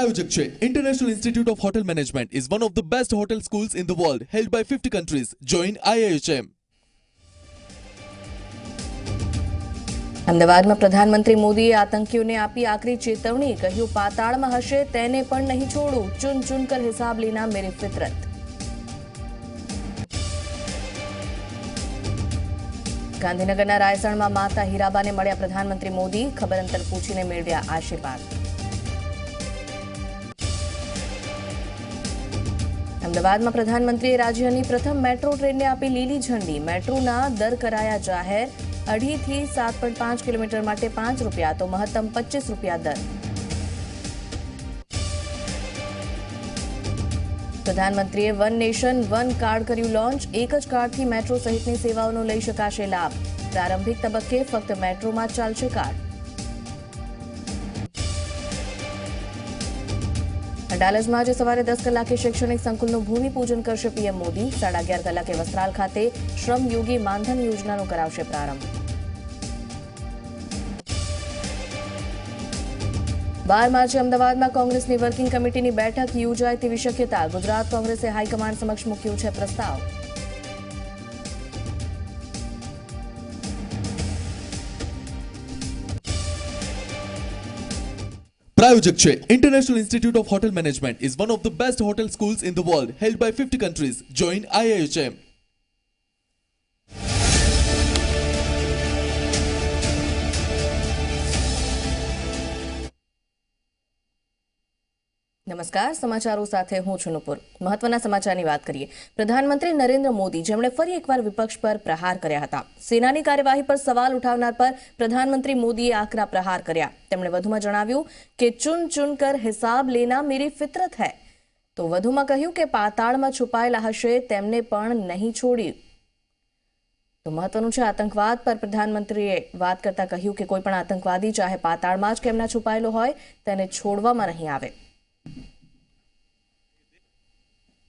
Prayojuk Che, International Institute of Hotel Management is one of the best hotel schools in the world, held by 50 countries. Join IIHM. અમદાવાદમાં પ્રધાનમંત્રી મોદીએ આતંકીઓને આપી આકરી ચેતવણી, કહ્યું પાતાળમાં હશે તેને પણ નહીં છોડું, ચુન ચુન કર હિસાબ લેના મેરી ફિતરત. ગાંધીનગરના રાયસણમાં માતા હીરાબાને મળ્યા પ્રધાનમંત્રી મોદી, ખબર અંતર પૂછીને મેળવ્યા આશીર્વાદ. અમદાવાદમાં પ્રધાનમંત્રીએ રાજ્યની પ્રથમ મેટ્રો ટ્રેનને આપી લીલી ઝંડી, મેટ્રોના દર કરાયા જાહેર, 2.5 થી 7.5 કિલોમીટર માટે ₹5 તો મહત્તમ ₹25 દર. પ્રધાનમંત્રીએ વન નેશન વન કાર્ડ કર્યું લોન્ચ, એક જ કાર્ડથી મેટ્રો સહિતની સેવાઓનો લઈ શકાશે લાભ. પ્રારંભિક તબક્કે ફક્ત મેટ્રોમાં ચાલશે કાર્ડ. અડાલજમાં આજે સવારે 10 કલાકે શૈક્ષણિક સંકુલનું ભૂમિપૂજન કરશે પીએમ મોદી. 11:30 કલાકે વસ્ત્રાલ ખાતે શ્રમ યોગી માનધન યોજનાનો કરાવશે પ્રારંભ. 12 માર્ચે અમદાવાદમાં કોંગ્રેસની વર્કિંગ કમિટીની બેઠક યોજાય તેવી શક્યતા. ગુજરાત કોંગ્રેસે હાઈકમાન્ડ સમક્ષ મૂક્યો છે પ્રસ્તાવ. Prayojuk Che, International Institute of Hotel Management is one of the best hotel schools in the world, held by 50 countries. Join IIHM. નમસ્કાર, સમાચારો સાથે હું છું નુપુર. મહત્વના સમાચારની વાત કરીએ. પ્રધાનમંત્રી નરેન્દ્ર મોદી, જેમણે ફરી એકવાર વિપક્ષ પર પ્રહાર કર્યા હતા. સેનાની કાર્યવાહી પર સવાલ ઉઠાવનાર પર પ્રધાનમંત્રી મોદીએ આકરા પ્રહાર કર્યા. તેમણે વધુમાં જણાવ્યું કે ચુન ચુન કર હિસાબ લેના મેરી ફિતરત હૈ. તો વધુમાં કહ્યું કે પાતાળમાં છુપાયેલા હશે તેમને પણ નહીં છોડી. તો મહત્વનું છે, આતંકવાદ પર પ્રધાનમંત્રીએ વાત કરતા કહ્યું કે કોઈ પણ આતંકવાદી ચાહે પાતાળમાં જ કેમ ના છુપાયેલો હોય તેને છોડવામાં નહીં આવે.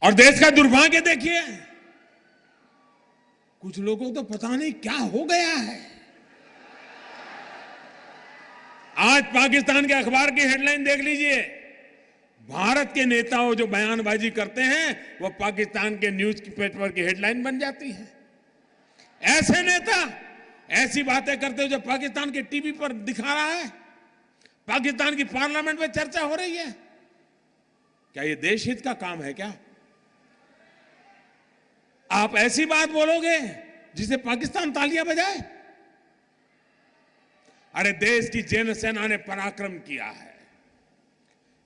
और देश का दुर्भाग्य देखिए, कुछ लोगों को तो पता नहीं क्या हो गया है. आज पाकिस्तान के अखबार की हेडलाइन देख लीजिए. भारत के नेताओं जो बयानबाजी करते हैं वो पाकिस्तान के न्यूज पेपर की हेडलाइन बन जाती है. ऐसे नेता ऐसी बातें करते हो जो पाकिस्तान के टीवी पर दिखा रहा है, पाकिस्तान की पार्लियामेंट में चर्चा हो रही है. क्या ये देश हित का काम है? क्या आप ऐसी बात बोलोगे जिसे पाकिस्तान तालियां बजाए? अरे देश की जैन सेना ने पराक्रम किया है,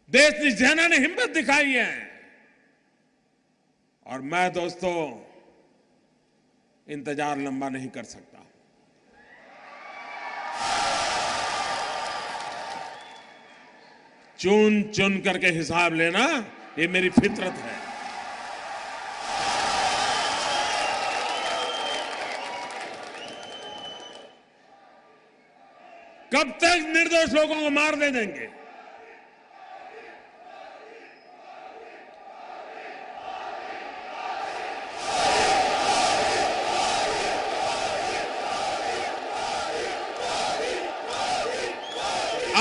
देश की सेना ने हिम्मत दिखाई है. और मैं दोस्तों इंतजार लंबा नहीं कर सकता. चुन चुन करके हिसाब लेना ये मेरी फितरत है. कब तक निर्दोष लोगों को मार दे देंगे?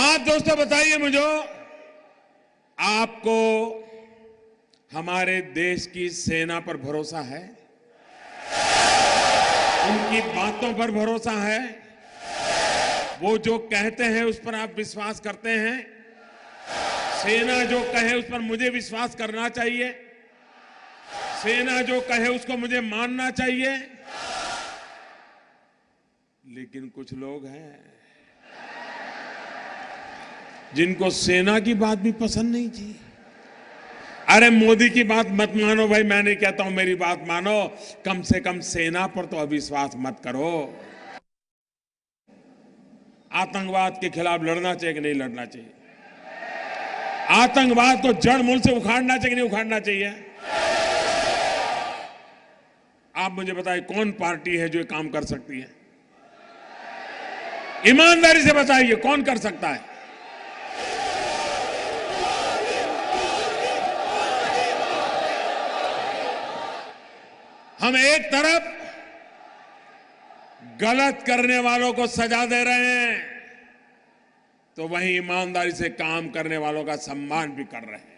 आप दोस्तों बताइए मुझे, आपको हमारे देश की सेना पर भरोसा है? उनकी बातों पर भरोसा है? वो जो कहते हैं उस पर आप विश्वास करते हैं? सेना जो कहे उस पर मुझे विश्वास करना चाहिए, सेना जो कहे उसको मुझे मानना चाहिए. लेकिन कुछ लोग हैं जिनको सेना की बात भी पसंद नहीं थी. अरे मोदी की बात मत मानो भाई, मैं नहीं कहता हूं मेरी बात मानो, कम से कम सेना पर तो अविश्वास मत करो. आतंकवाद के खिलाफ लड़ना चाहिए कि नहीं लड़ना चाहिए? आतंकवाद को जड़ मूल से उखाड़ना चाहिए कि नहीं उखाड़ना चाहिए? आप मुझे बताइए, कौन पार्टी है जो ये काम कर सकती है? ईमानदारी से बताइए, कौन कर सकता है? हम एक तरफ गलत करने वालों को सजा दे रहे हैं, तो वहीं ईमानदारी से काम करने वालों का सम्मान भी कर रहे हैं।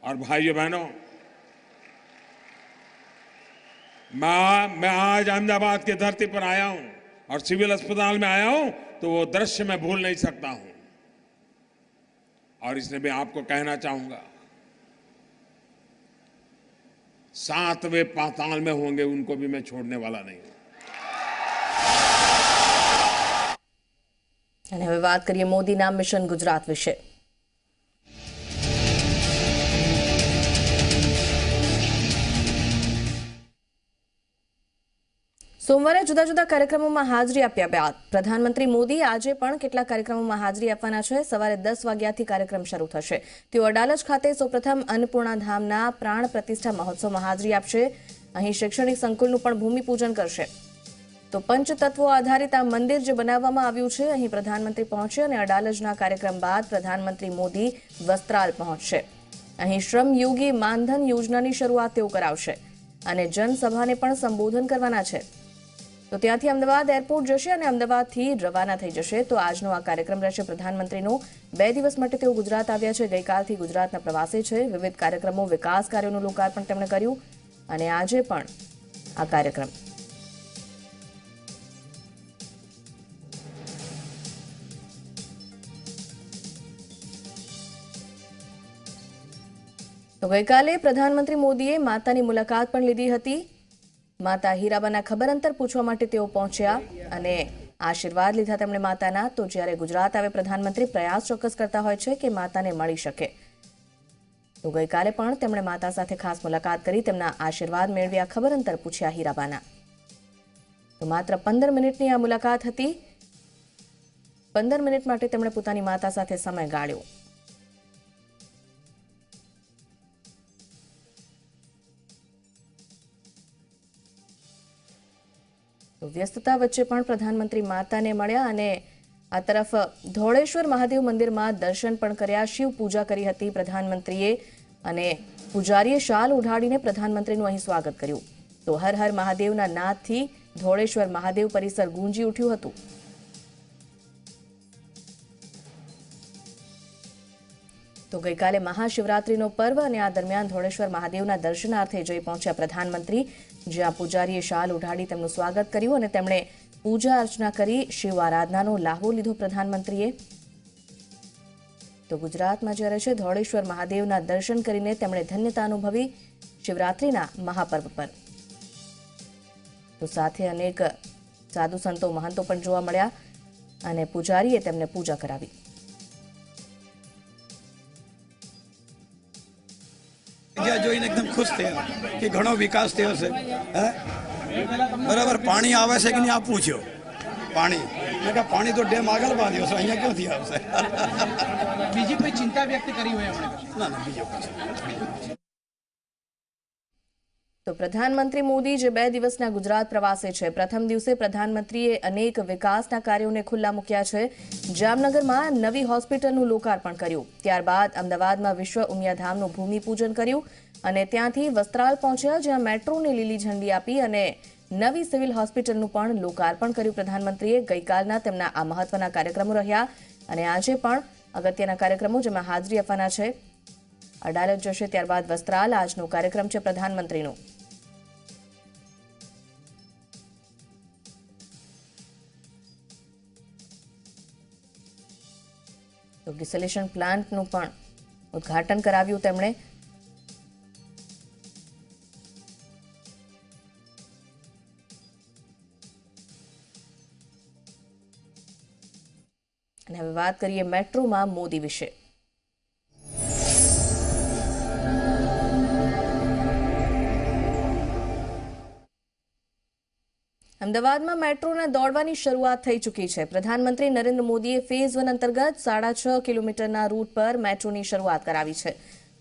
और भाइयों बहनों, मैं आज अहमदाबाद की धरती पर आया हूं और सिविल अस्पताल में आया हूं, तो वो दृश्य मैं भूल नहीं सकता हूं। और इसलिए मैं आपको कहना चाहूंगा, 7वें पाताल में होंगे उनको भी मैं छोड़ने वाला नहीं हूं। અને હવે વાત કરીએ મોદીના મિશન ગુજરાત વિશે। સોમવારે જુદા જુદા કાર્યક્રમોમાં હાજરી આપ્યા બાદ પ્રધાનમંત્રી મોદી આજે પણ કેટલાક કાર્યક્રમોમાં હાજરી આપવાના છે। સવારે 10 વાગ્યાથી કાર્યક્રમ શરૂ થશે। તેઓ અડાલજ ખાતે સૌપ્રથમ અન્નપૂર્ણા ધામના પ્રાણ પ્રતિષ્ઠા મહોત્સવમાં હાજરી આપશે। અહીં શૈક્ષણિક સંકુલનું પણ ભૂમિપૂજન કરશે। તો પંચતત્વો આધારિત આ મંદિર જે બનાવવામાં આવ્યું છે, અહીં પ્રધાનમંત્રી પહોંચશે અને અડાલજના કાર્યક્રમ બાદ પ્રધાનમંત્રી મોદી વસ્ત્રાલ પહોંચશે। અહીં શ્રમયોગી માનધન યોજનાની શરૂઆત તેઓ કરાવશે અને જનસભાને પણ સંબોધન કરવાના છે। તો ત્યાંથી અમદાવાદ એરપોર્ટ જશે અને અમદાવાદથી રવાના થઈ જશે। તો આજનો આ કાર્યક્રમ રહેશે પ્રધાનમંત્રીનો। 2 દિવસ માટે તેઓ ગુજરાત આવ્યા છે। ગઈકાલથી ગુજરાતના પ્રવાસે છે। વિવિધ કાર્યક્રમો, વિકાસ કાર્યોનું લોકાર્પણ તેમણે કર્યું અને આજે પણ આ કાર્યક્રમ। તો ગઈકાલે પ્રધાનમંત્રી મોદીએ માતાની મુલાકાત પણ લીધી હતી। માતા હીરાબાના ખબર અંતર પૂછવા માટે તેઓ પહોંચ્યા અને આશીર્વાદ લીધા તેમણે માતાના। તો જ્યારે ગુજરાત આવે પ્રધાનમંત્રી પ્રયાસ ચોક્કસ કરતા હોય છે કે માતાને મળી શકે। તો ગઈકાલે પણ તેમણે માતા સાથે ખાસ મુલાકાત કરી, તેમના આશીર્વાદ મેળવ્યા, ખબર અંતર પૂછ્યા હીરાબાના। તો માત્ર 15 મિનિટની આ મુલાકાત હતી। 15 મિનિટ માટે તેમણે પોતાની માતા સાથે સમય ગાળ્યો। તો વ્યસ્તતા વચ્ચે પણ પ્રધાનમંત્રી માતાને મળ્યા અને આ તરફ ધોળેશ્વર મહાદેવ મંદિરમાં દર્શન પણ કર્યા। શિવ પૂજા કરી હતી પ્રધાનમંત્રીએ અને પૂજારીએ શાલ ઉઢાડીને પ્રધાનમંત્રીનું અહીં સ્વાગત કર્યું। તો હર હર મહાદેવના નાદથી ધોળેશ્વર મહાદેવ પરિસર ગુંજી ઉઠ્યું હતું। તો ગઈકાલે મહાશિવરાત્રીનો પર્વ અને આ દરમિયાન ધોળેશ્વર મહાદેવના દર્શનાર્થે જઈ પહોંચ્યા પ્રધાનમંત્રી, જ્યાં પૂજારીએ શાલ ઉઢાડી તેમનું સ્વાગત કર્યું અને તેમણે પૂજા અર્ચના કરી શિવ આરાધનાનો લાહવો લીધો પ્રધાનમંત્રીએ। તો ગુજરાતમાં જ્યારે છે ધોળેશ્વર મહાદેવના દર્શન કરીને તેમણે ધન્યતા અનુભવી શિવરાત્રીના મહાપર્વ પર। તો સાથે અનેક સાધુ સંતો, મહંતો પણ જોવા મળ્યા અને પૂજારીએ તેમને પૂજા કરાવી। જોઈને એકદમ ખુશ થયા કે ઘણો વિકાસ થયો છે। બરાબર પાણી આવે છે કે નહીં આ પૂછ્યો। પાણી મેં કહ્યું પાણી તો ડેમ આગળ બાંધ્યો છે, અહીંયા ક્યાંથી આવશે? બીજી કોઈ ચિંતા વ્યક્ત કરી હોય એમણે? ના બીજો કશું। તો પ્રધાનમંત્રી મોદી જે 2 દિવસના ગુજરાત પ્રવાસે છે, પ્રથમ દિવસે પ્રધાનમંત્રીએ અનેક વિકાસના કાર્યોને ખુલ્લા મૂક્યા છે। જામનગરમાં નવી હોસ્પિટલનું લોકાર્પણ કર્યું, ત્યારબાદ અમદાવાદમાં વિશ્વ ઉમિયાધામનું ભૂમિપૂજન કર્યું અને ત્યાંથી વસ્ત્રાલ પહોંચ્યા, જ્યાં મેટ્રોને લીલી ઝંડી આપી અને નવી સિવિલ હોસ્પિટલનું પણ લોકાર્પણ કર્યું પ્રધાનમંત્રીએ। ગઈકાલના તેમના આ મહત્વના કાર્યક્રમો રહ્યા અને આજે પણ અગત્યના કાર્યક્રમો જેમાં હાજરી આપવાના છે। અડાલજ જશે, ત્યારબાદ વસ્ત્રાલ આજનો કાર્યક્રમ છે પ્રધાનમંત્રીનો। તો ડિસેલેશન પ્લાન્ટનું પણ ઉદ્ઘાટન કરાવ્યું તેમણે। અને હવે વાત કરીએ મેટ્રોમાં મોદી વિશે। અમદાવાદમાં મેટ્રોના દોડવાની શરૂઆત થઈ ચૂકી છે। પ્રધાનમંત્રી નરેન્દ્ર મોદીએ ફેઝ 1 અંતર્ગત 6.5 કિલોમીટરના રૂટ પર મેટ્રોની શરૂઆત કરાવી છે।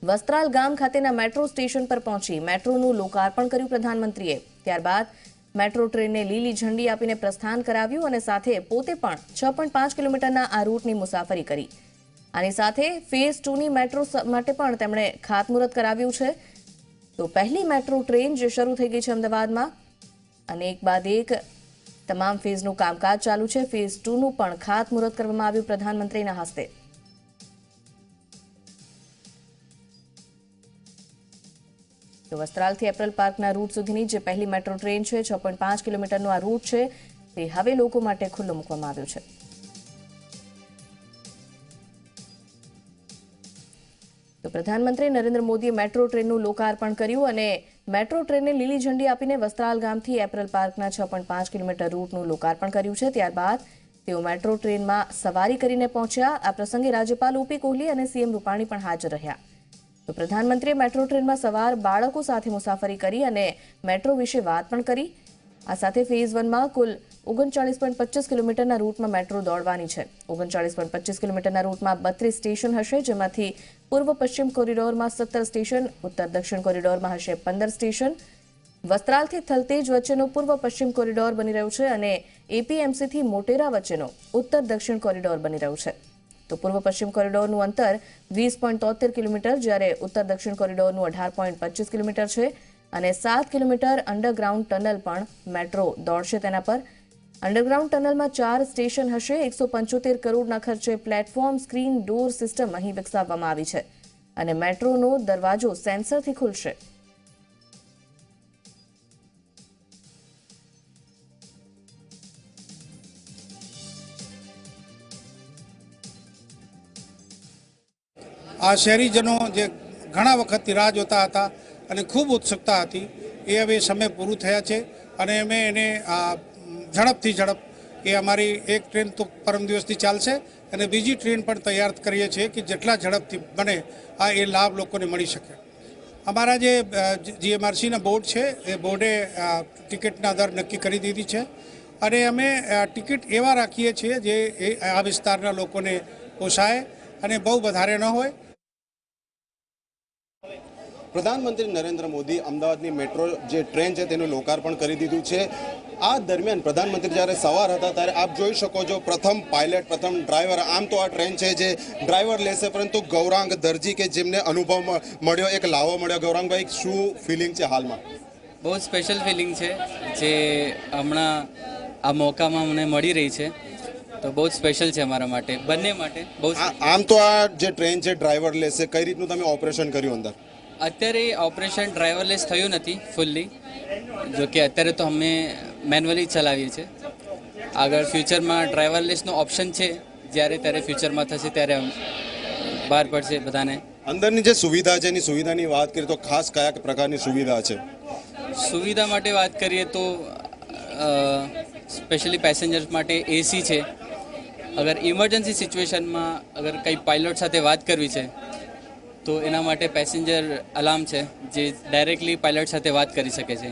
વસ્ત્રાલ ગામ ખાતેના મેટ્રો સ્ટેશન પર પહોંચી મેટ્રોનું લોકાર્પણ કર્યું પ્રધાનમંત્રીએ। ત્યારબાદ મેટ્રો ટ્રેનને લીલી ઝંડી આપીને પ્રસ્થાન કરાવ્યું અને સાથે પોતે પણ 6.5 કિલોમીટરના આ રૂટની મુસાફરી કરી। આની સાથે ફેઝ 2ની મેટ્રો માટે પણ તેમણે ખાતમુહૂર્ત કરાવ્યું છે। તો પહેલી મેટ્રો ટ્રેન જે શરૂ થઈ ગઈ છે અમદાવાદમાં અને એક બાદ એક તમામ ફેઝનું કામકાજ ચાલુ છે. ફેઝ 2નું પણ ખાતમુહૂર્ત કરવામાં આવ્યું પ્રધાનમંત્રીના હસ્તે. તો વસ્ત્રાલથી એપરલ પાર્કના રૂટ સુધીની જે પહેલી મેટ્રો ટ્રેન છે, 6.5 કિલોમીટરનો આ રૂટ છે, તે હવે લોકો માટે ખુલ્લો મૂકવામાં આવ્યો છે. તો પ્રધાનમંત્રી નરેન્દ્ર મોદીએ મેટ્રો ટ્રેનનું લોકાર્પણ કર્યું અને મેટ્રો ટ્રેનને લીલી ઝંડી આપીને વસ્ત્રાલ ગામથી એપરલ પાર્કના 6.5 કિલોમીટર રૂટનું લોકાર્પણ કર્યું છે. ત્યારબાદ તેઓ મેટ્રો ટ્રેનમાં સવારી કરીને પહોંચ્યા. આ પ્રસંગે રાજ્યપાલ ઓપી કોહલી અને સીએમ રૂપાણી પણ હાજર રહ્યા. તો પ્રધાનમંત્રીએ મેટ્રો ટ્રેનમાં સવાર બાળકો સાથે મુસાફરી કરી અને મેટ્રો વિશે વાત પણ કરી. આ સાથે ફેઝ 1માં કુલ 39.25 કિલોમીટરના રૂટમાં મેટ્રો દોડવાની છે. 39.25 કિલોમીટરના રૂટમાં 32 સ્ટેશન હશે, જેમાંથી પૂર્વ પશ્ચિમ કોરિડોરમાં 17 સ્ટેશન, ઉત્તર દક્ષિણ કોરિડોરમાં હશે 15 સ્ટેશન. વસ્ત્રાલથી થલતેજ વચ્ચેનો પૂર્વ પશ્ચિમ કોરિડોર બની રહ્યું છે અને એપીએમસીથી મોટેરા વચ્ચેનો ઉત્તર દક્ષિણ કોરિડોર બની રહ્યું છે. તો પૂર્વ પશ્ચિમ કોરિડોરનું અંતર 20.73 કિલોમીટર, જ્યારે ઉત્તર દક્ષિણ કોરિડોરનું 18.25 કિલોમીટર છે અને 7 કિલોમીટર અંડરગ્રાઉન્ડ ટનલ પણ મેટ્રો દોડશે તેના પર. અંડરગ્રાઉન્ડ ટનલમાં 4 સ્ટેશન હશે. 175 કરોડના ખર્ચે પ્લેટફોર્મ, સ્ક્રીન, ડોર સિસ્ટમ અહીં વિકસાવવામાં આવી છે અને મેટ્રોનો દરવાજો સેન્સરથી ખુલશે. આ શહેરીજનો જે ઘણા વખતથી રાહ જોતા હતા અને ખૂબ ઉત્સુકતા હતી, એ હવે સમય પૂરું થયા છે અને અમે એને ઝડપથી ઝડપ એ અમારી એક ટ્રેન તો પરમ દિવસથી ચાલશે અને બીજી ટ્રેન પણ તૈયાર કરીએ છીએ કે જેટલા ઝડપથી બને એ લાભ લોકોને મળી શકે. અમારા જે જીએમઆરસીના બોર્ડ છે, એ બોર્ડે ટિકિટના દર નક્કી કરી દીધી છે અને અમે ટિકિટ એવા રાખીએ છીએ જે આ વિસ્તારના લોકોને પોસાય અને બહુ વધારે ન હોય. પ્રધાનમંત્રી નરેન્દ્ર મોદી અમદાવાદની મેટ્રો જે ટ્રેન છે તેનું લોકાર્પણ કરી દીધું છે. આ દરમિયાન પ્રધાનમંત્રી જ્યારે સવાર હતા ત્યારે આપ જોઈ શકો છો પ્રથમ પાયલટ, પ્રથમ ડ્રાઈવર. આમ તો આ ટ્રેન છે જે ડ્રાઈવર લેશે, પરંતુ ગૌરાંગ દરજી કે જેમને અનુભવ મળ્યો, એક લાવો મળ્યો. ગૌરાંગભાઈ, શું ફિલિંગ છે હાલમાં? બહુ સ્પેશિયલ ફિલિંગ છે જે હમણાં આ મોકામાં મને મળી રહી છે, તો બહુ જ સ્પેશિયલ છે અમારા માટે, બંને માટે બહુ. આમ તો આ જે ટ્રેન છે ડ્રાઈવર લેશે, કઈ રીતનું તમે ઓપરેશન કર્યું અંદર? અત્યારે ઓપરેશન ડ્રાઈવરલેસ થયું નથી ફૂલ્લી, જો કે અત્યારે તો અમે મેન્યુઅલી ચલાવીએ છીએ. આગળ ફ્યુચરમાં ડ્રાઈવરલેસનો ઓપ્શન છે, જ્યારે ત્યારે ફ્યુચરમાં થશે ત્યારે બહાર પડશે બધાને. અંદરની જે સુવિધા છે એની સુવિધાની વાત કરીએ તો ખાસ કયા પ્રકારની સુવિધા છે? સુવિધા માટે વાત કરીએ તો સ્પેશિયલી પેસેન્જર્સ માટે એસી છે. અગર ઇમરજન્સી સિચ્યુએશનમાં અગર કંઈ પાયલોટ સાથે વાત કરવી છે તો એના માટે પેસેન્જર અલાર્મ છે, જે ડાયરેક્ટલી પાયલટ સાથે વાત કરી શકે છે.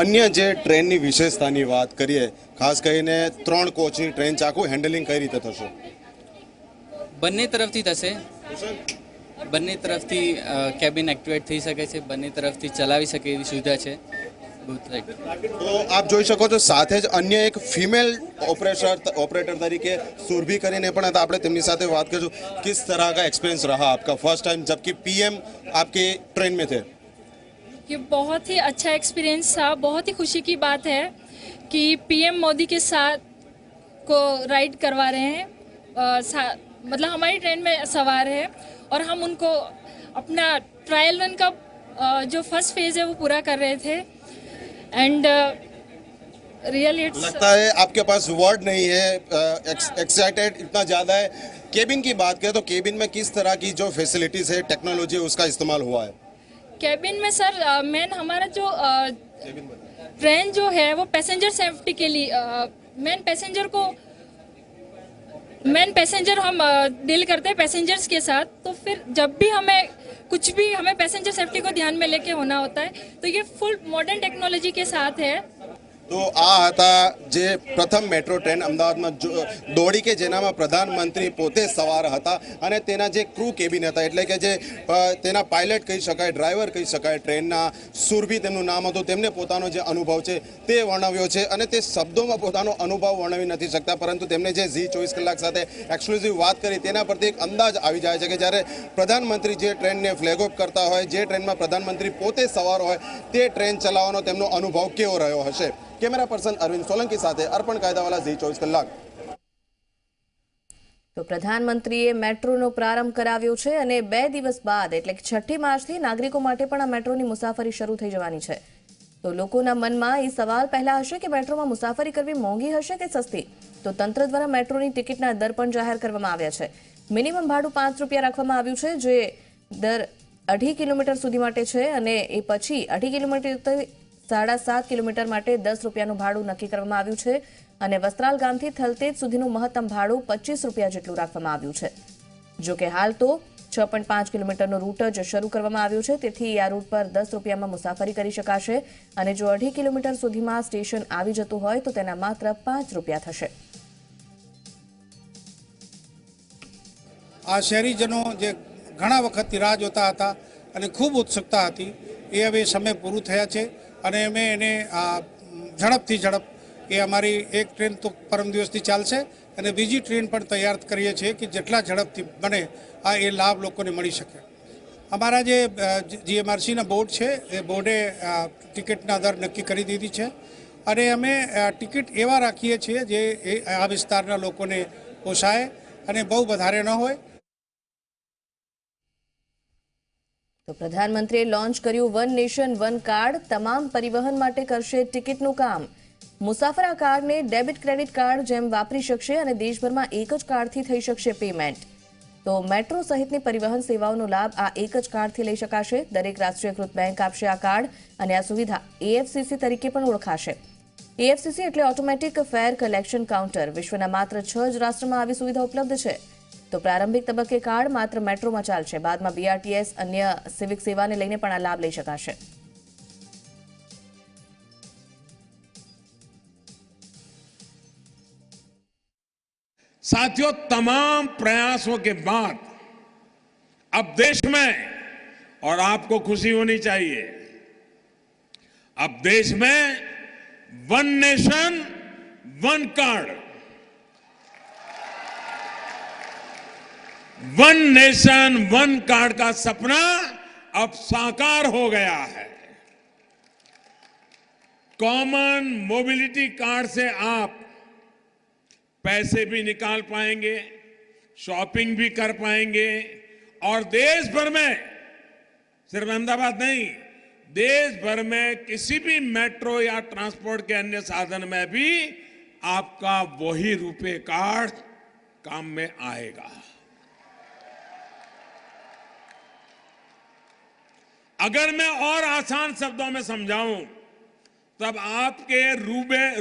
અન્ય જે ટ્રેનની વિશેષતાની વાત કરીએ, ખાસ કરીને 3 કોચની ટ્રેન છે, આખું હેન્ડલિંગ કઈ રીતે થશે? બંને તરફથી થશે, બંને તરફથી કેબિન એક્ટિવેટ થઈ શકે છે, બંને તરફથી ચલાવી શકે એવી સુવિધા છે. તો આપ જોઈ શકો છો સાથે જ અન્ય એક ફિમેલ ऑपरेटर तरीके सुरभि કરીને પણ હતા. આપણે તેમની સાથે વાત કરીશું. किस तरह का एक्सपीरियंस रहा आपका फर्स्ट टाइम जबकि पीएम आपके ट्रेन में थे? ये बहुत ही अच्छा एक्सपीरियंस था. बहुत ही खुशी की बात है कि पीएम मोदी के साथ को राइड करवा रहे हैं, मतलब हमारी ट्रेन में सवार है और हम उनको अपना ट्रायल रन का जो फर्स्ट फेज़ है वो पूरा कर रहे थे. एंड रियली इट्स लगता है आपके पास वर्ड नहीं है, एक्साइटेड इतना ज़्यादा है. केबिन की बात करें तो केबिन में किस तरह की जो फैसिलिटीज़ है, टेक्नोलॉजी, उसका इस्तेमाल हुआ है? केबिन में सर मेन हमारा जो ट्रेन जो है वो पैसेंजर सेफ्टी के लिए मेन पैसेंजर हम डील करते हैं पैसेंजर्स के साथ. तो फिर जब भी हमें कुछ भी हमें पैसेंजर सेफ्टी को ध्यान में लेके होना होता है, तो ये फुल मॉडर्न टेक्नोलॉजी के साथ है. તો આ હતા જે પ્રથમ મેટ્રો ટ્રેન અમદાવાદમાં દોડી કે જેનામાં પ્રધાનમંત્રી પોતે સવાર હતા અને તેના જે ક્રૂ કેબિન હતા, એટલે કે જે તેના પાયલટ કહી શકાય, ડ્રાઈવર કહી શકાય, ટ્રેનના સુરભી તેમનું નામ હતું. તેમને પોતાનો જે અનુભવ છે તે વર્ણવ્યો છે અને તે શબ્દોમાં પોતાનો અનુભવ વર્ણવી નથી શકતા, પરંતુ તેમણે જે ઝી 24 કલાક સાથે એક્સક્લુઝિવ વાત કરી તેના પરથી એક અંદાજ આવી જાય છે કે જ્યારે પ્રધાનમંત્રી જે ટ્રેનને ફ્લેગ ઓફ કરતા હોય, જે ટ્રેનમાં પ્રધાનમંત્રી પોતે સવાર હોય, તે ટ્રેન ચલાવવાનો તેમનો અનુભવ કેવો રહ્યો હશે. કેમેરા પર્સન અરવિંદ સોલંકી સાથે અર્પણ કાયદાવાલા ઝી 24 કલાક. તો પ્રધાનમંત્રીએ મેટ્રોનો પ્રારંભ કરાવ્યો છે અને 2 દિવસ બાદ એટલે કે 6મી માર્ચથી નાગરિકો માટે પણ આ મેટ્રોની મુસાફરી શરૂ થઈ જવાની છે. તો લોકોના મનમાં એ સવાલ પહેલા હશે કે મેટ્રોમાં મુસાફરી કરવી મોંઘી હશે કે સસ્તી. તો તંત્ર દ્વારા મેટ્રોની ટિકિટના દર પણ જાહેર કરવામાં આવ્યા છે. મિનિમમ ભાડું 5 રૂપિયા રાખવામાં આવ્યું છે, જે દર 2.5 કિલોમીટર સુધી માટે છે અને એ પછી 2.5 કિલોમીટરથી 7.5 કિલોમીટર માટે 10 રૂપિયાનું ભાડું નક્કી કરવામાં આવ્યું છે અને વસ્ત્રાલ ગામથી થલતેજ સુધીનું મહત્તમ ભાડું 25 રૂપિયા જેટલું રાખવામાં આવ્યું છે. જો કે હાલ તો 6.5 કિલોમીટરનો રૂટ જ શરૂ કરવામાં આવ્યો છે, તેથી આ રૂટ પર 10 રૂપિયામાં મુસાફરી કરી શકાશે અને જો 2.5 કિલોમીટર સુધીમાં સ્ટેશન આવી જતું હોય તો તેના માત્ર 5 રૂપિયા થશે. આ શહેરીજનો જે ઘણા વખતથી રાહ જોતા હતા અને ખૂબ ઉત્સુકતા હતી, એ હવે સમય પૂરું થયા છે અને અમે એને ઝડપથી ઝડપ એ અમારી એક ટ્રેન તો પરમ દિવસથી ચાલશે અને બીજી ટ્રેન પણ તૈયાર કરીએ છીએ કે જેટલા ઝડપથી બને એ લાભ લોકોને મળી શકે. અમારા જે જીએમઆરસીના બોર્ડ છે એ બોર્ડે ટિકિટના દર નક્કી કરી દીધી છે અને અમે ટિકિટ એવા રાખીએ છીએ જે આ વિસ્તારના લોકોને પોસાય અને બહુ વધારે ન હોય. તો પ્રધાનમંત્રીએ લોન્ચ કર્યું વન નેશન વન કાર્ડ. તમામ પરિવહન માટે કરશે ટિકિટનું કામ. મુસાફર આ કાર્ડને ડેબિટ ક્રેડિટ કાર્ડ જેમ વાપરી શકશે અને દેશભરમાં એક જ કાર્ડથી થઈ શકશે પેમેન્ટ. તો મેટ્રો સહિતની પરિવહન સેવાઓનો લાભ આ એક જ કાર્ડથી લઈ શકાશે. દરેક રાષ્ટ્રીયકૃત બેંક આપશે આ કાર્ડ અને આ સુવિધા એએફસીસી તરીકે પણ ઓળખાશે. એએફસીસી એટલે ઓટોમેટિક ફેર કલેક્શન કાઉન્ટર. વિશ્વના માત્ર 6 જ રાષ્ટ્રમાં આવી સુવિધા ઉપલબ્ધ છે. તો પ્રારંભિક તબક્કે કાર્ડ માત્ર મેટ્રોમાં ચાલશે. બાદમાં બીઆરટીએસ અન્ય સિવિક સેવાને લઈને પણ આ લાભ લઈ શકાશે. साथियों, तमाम प्रयासों के बाद अब देश में, और आपको खुशी होनी चाहिए, अब देश में one nation one card, one nation one card का सपना अब साकार हो गया है. कॉमन मोबिलिटी कार्ड से आप पैसे भी निकाल पाएंगे, शॉपिंग भी कर पाएंगे और देश भर में, सिर्फ अहमदाबाद नहीं, देश भर में किसी भी मेट्रो या ट्रांसपोर्ट के अन्य साधन में भी आपका वही रुपए कार्ड काम में आएगा. अगर मैं और आसान शब्दों में समझाऊं, तब आपके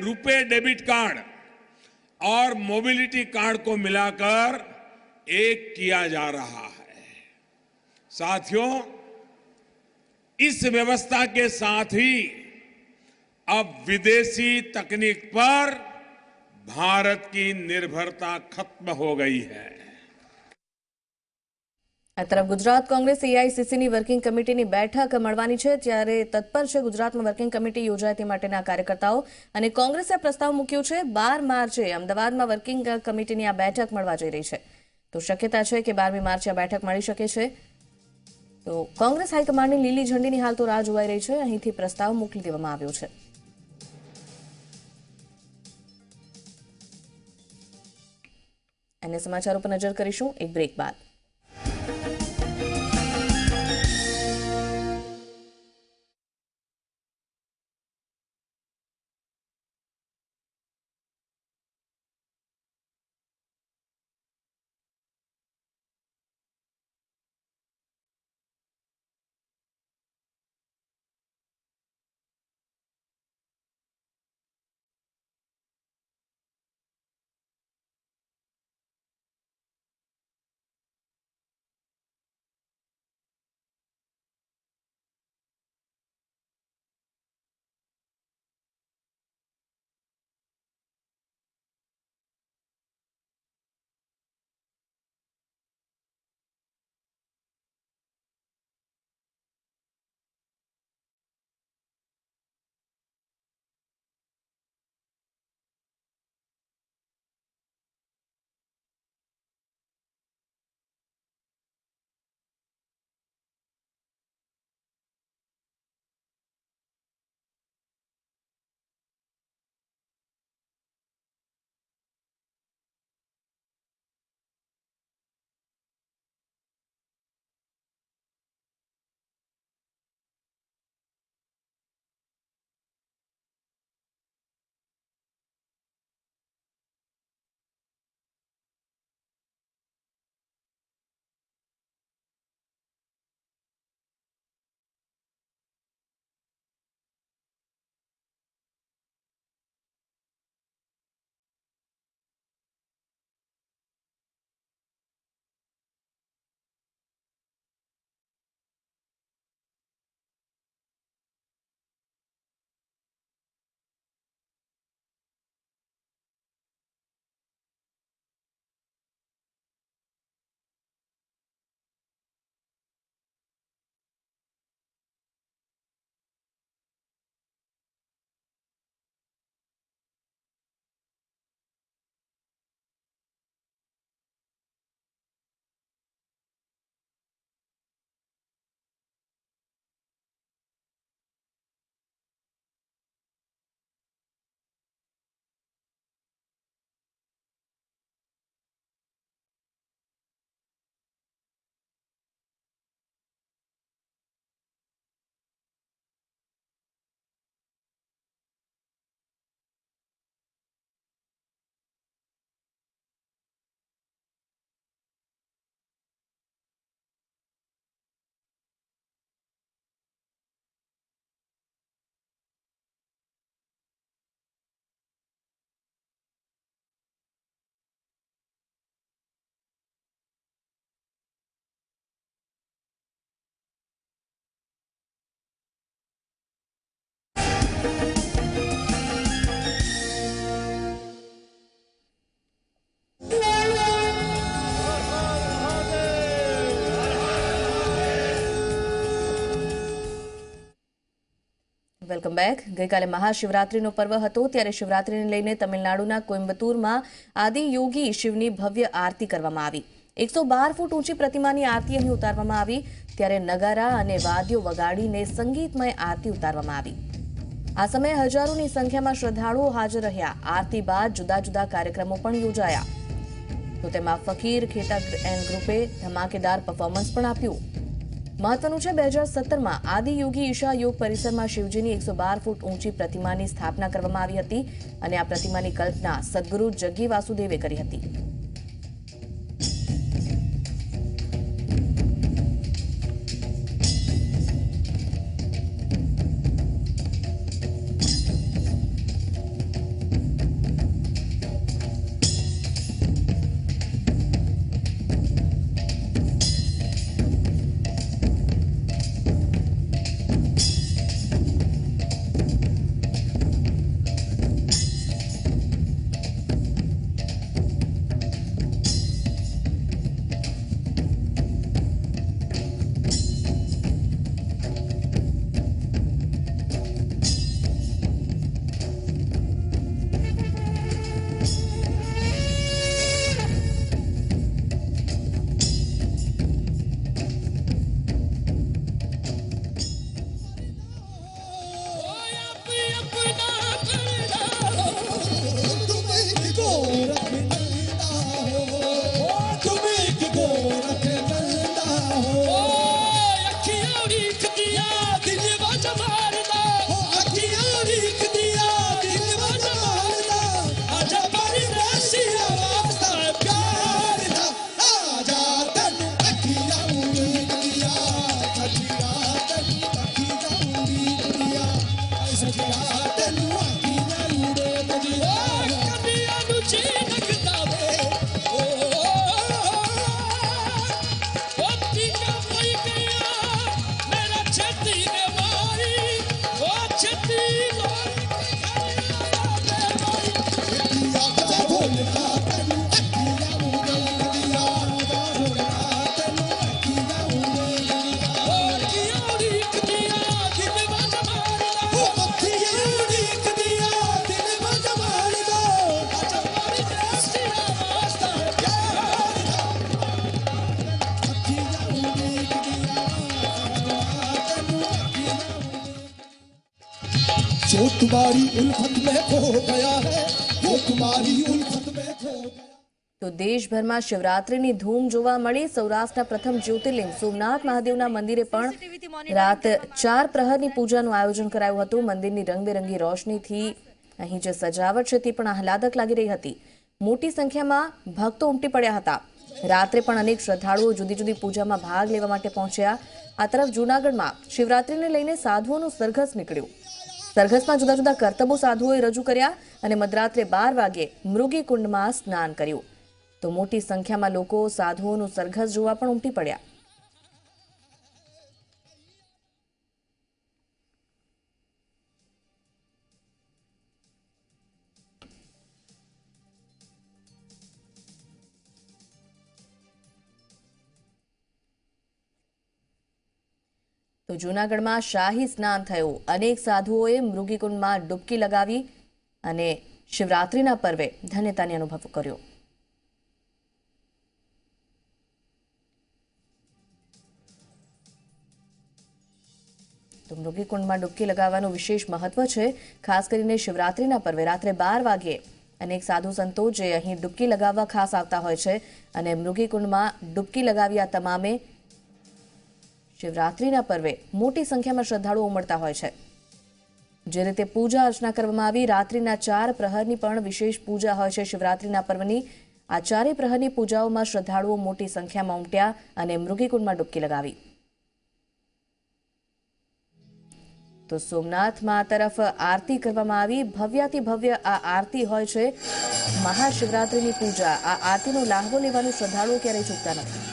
रुपए डेबिट कार्ड और मोबिलिटी कार्ड को मिलाकर एक किया जा रहा है. साथियों, इस व्यवस्था के साथ ही अब विदेशी तकनीक पर भारत की निर्भरता खत्म हो गई है. આ તરફ ગુજરાત કોંગ્રેસ એઆઈસીસીની વર્કિંગ કમિટીની બેઠક મળવાની છે, ત્યારે તત્પર છે ગુજરાતમાં વર્કિંગ કમિટી યોજાય તે માટેના કાર્યકર્તાઓ અને કોંગ્રેસે પ્રસ્તાવ મૂક્યો છે 12 માર્ચે અમદાવાદમાં વર્કિંગ કમિટીની આ બેઠક મળવા જઈ રહી છે. તો શક્યતા છે કે 12મી માર્ચે આ બેઠક મળી શકે છે. તો કોંગ્રેસ હાઈકમાન્ડની લીલી ઝંડીની હાલ તો રાહ જોવાઈ રહી છે. અહીંથી પ્રસ્તાવ મોકલી દેવામાં આવ્યો છે. અન્ય સમાચારો પર નજર કરીશું એક બ્રેક બાદ. Welcome back. ગઈકાલે મહાશિવરાત્રીનો પર્વ હતો ત્યારે શિવરાત્રીને લઈને તમિલનાડુના કોઇમ્બતુરમાં આદિ યોગી શિવની ભવ્ય આરતી કરવામાં આવી. 112 ફૂટ ઊંચી પ્રતિમાની આરતી અહીં ઉતારવામાં આવી ત્યારે નગારા અને વાદ્યો વગાડીને સંગીતમય આરતી ઉતારવામાં આવી. આ સમયે હજારોની સંખ્યામાં શ્રદ્ધાળુઓ હાજર રહ્યા. આરતી બાદ જુદા જુદા કાર્યક્રમો પણ યોજાયા. તો તેમાં ફકીર ખેતા એન્ડ ગ્રુપે ધમાકેદાર પરફોર્મન્સ પણ આપ્યું. મહત્વનું છે 2017માં આદિ યોગી ઈશા યોગ પરિસરમાં શિવજીની 112 ફૂટ ઊંચી પ્રતિમાની સ્થાપના કરવામાં આવી હતી અને આ પ્રતિમાની કલ્પના સદગુરુ જગ્ગી વાસુદેવે કરી હતી. जो तुम्हारी उल्फत में खो गया है वो तुम्हारी उल्फत में खो गया. તો દેશભરમાં શિવરાત્રીની ધૂમ જોવા મળી. સૌરાષ્ટ્રના પ્રથમ જ્યોતિર્લિંગ સોમનાથ મહાદેવના મંદિરે પણ રાત 4 પ્રહરની પૂજાનું આયોજન કરાયું હતું. મંદિરની રંગબેરંગી રોશનીથી અહીં જે સજાવટ છે તે પણ આહલાદક લાગી રહી હતી. મોટી સંખ્યામાં ભક્તો ઉમટી પડ્યા હતા. રાત્રે પણ અનેક શ્રદ્ધાળુઓ જુદી જુદી પૂજામાં ભાગ લેવા માટે પહોંચ્યા. આ તરફ જૂનાગઢમાં શિવરાત્રીને લઈને સાધુઓનું સરઘસ નીકળ્યું. સરઘસમાં જુદા જુદા કરતબો સાધુઓએ રજૂ કર્યા અને મધરાત્રે 12 વાગ્યે મૃગી કુંડમાં સ્નાન કર્યું. તો મોટી સંખ્યામાં લોકો સાધુઓનું સરઘસ જોવા પણ ઉમટી પડ્યા. તો જૂનાગઢમાં શાહી સ્નાન થયું. અનેક સાધુઓએ મૃગીકુંડમાં ડૂબકી લગાવી અને શિવરાત્રીના પર્વે ધન્યતાની અનુભવ કર્યો. તો મૃગીકુંડમાં ડૂબકી લગાવવાનું વિશેષ મહત્વ છે. ખાસ કરીને શિવરાત્રીના પર્વે રાત્રે 12 વાગ્યે અનેક સાધુ સંતો જે અહીં ડૂબકી લગાવવા ખાસ આવતા હોય છે અને મૃગીકુંડમાં ડૂબકી લગાવી આ તમામે શિવરાત્રીના પર્વે મોટી સંખ્યામાં શ્રદ્ધાળુઓ ઉમટતા હોય છે. જે રીતે પૂજા અર્ચના કરવામાં આવી. રાત્રિના 4 પ્રહરની પણ વિશેષ પૂજા હોય છે શિવરાત્રીના પર્વની. આ 4 પ્રહરની પૂજાઓમાં શ્રદ્ધાળુઓ મોટી સંખ્યામાં ઉમટ્યા અને મૃગીકુંડમાં ડૂબકી લગાવી. તો સોમનાથમાં આ તરફ આરતી કરવામાં આવી. ભવ્યાતિ ભવ્ય આ આરતી હોય છે. મહાશિવરાત્રીની પૂજા, આ આરતીનો લાહવો લેવાનું શ્રદ્ધાળુઓ ક્યારેય ચૂકતા નથી.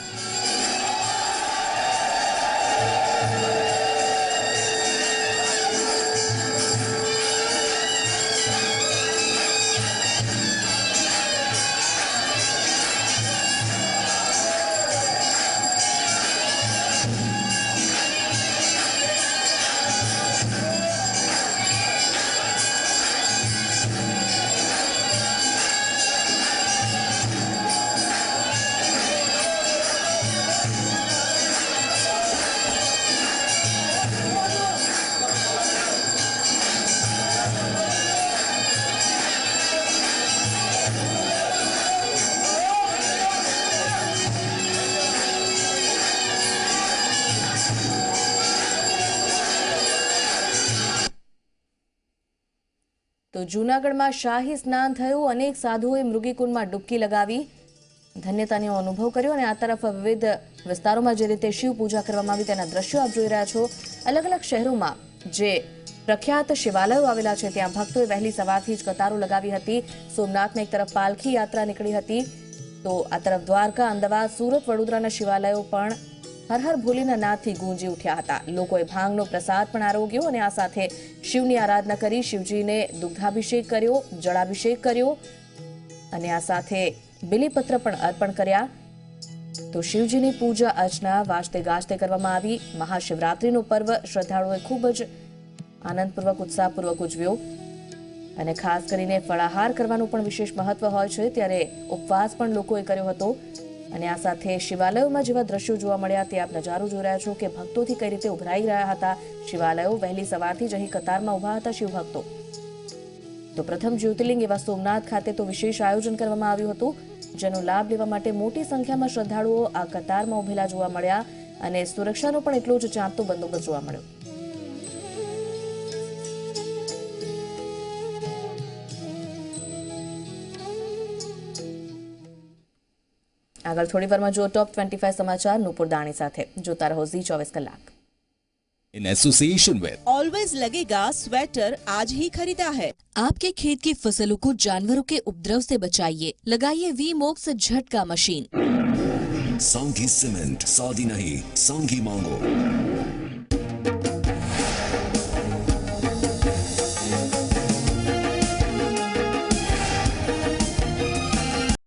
તો જૂનાગઢમાં શાહી સ્નાન થયું. અનેક સાધુઓએ મૃગીકુંડમાં ડૂબકી લગાવી ધન્યતાનો અનુભવ કર્યો અને આ તરફ વિવિધ વિસ્તારોમાં જે રીતે શિવ પૂજા કરવામાં આવી તેના દ્રશ્યો આપ જોઈ રહ્યા છો. અલગ અલગ શહેરોમાં જે પ્રખ્યાત શિવાલયો આવેલા છે ત્યાં ભક્તોએ વહેલી સવારથી જ કતારો લગાવી હતી. સોમનાથમાં એક તરફ પાલખી યાત્રા નીકળી હતી તો આ તરફ દ્વારકા, અમદાવાદ, સુરત, વડોદરાના શિવાલયો પણ હર હર ભોલેના નાદથી ગુંજી ઉઠ્યા હતા. લોકોએ ભાંગનો પ્રસાદ પણ આરોગ્યો અને આ સાથે શિવની આરાધના કરી શિવજીને દુગ્ધાભિષેક કર્યો, જળાભિષેક કર્યો અને આ સાથે બિલીપત્ર પણ અર્પણ કર્યા. તો શિવજીની પૂજા અર્ચના વાજતે ગાજતે કરવામાં આવી. મહાશિવરાત્રીનો પર્વ શ્રદ્ધાળુઓએ ખૂબ જ આનંદપૂર્વક, ઉત્સાહપૂર્વક ઉજવ્યો અને ખાસ કરીને ફળાહાર કરવાનું પણ વિશેષ મહત્વ હોય છે ત્યારે ઉપવાસ પણ લોકોએ કર્યો હતો. અને આ સાથે શિવાલયોમાં જેવા દ્રશ્યો જોવા મળ્યા તે આપ નજારો જોઈ રહ્યા છો કે ભક્તોથી કઈ રીતે ઉભરાઈ રહ્યા હતા શિવાલયો. વહેલી સવારથી જ અહીં કતારમાં ઉભા હતા શિવભક્તો. તો પ્રથમ જ્યોતિર્લિંગ એવા સોમનાથ ખાતે તો વિશેષ આયોજન કરવામાં આવ્યું હતું જેનો લાભ લેવા માટે મોટી સંખ્યામાં શ્રદ્ધાળુઓ આ કતારમાં ઉભેલા જોવા મળ્યા અને સુરક્ષાનો પણ એટલો જ ચાંપતો બંદોબસ્ત જોવા મળ્યો. આગળ થોડી વારમાં જો ટોપ 25 સમાચાર નુપુર દાણી સાથે. જોતા રહો ઝી 24 કલાક. in association with ऑलवेज लगेगा स्वेटर आज ही खरीदा है. आपके खेत की फसलों को जानवरों के उपद्रव से बचाइए. लगाइए वी-मोक्स झटका machine. Sanghi Cement, Saudi nahi, Sanghi mango.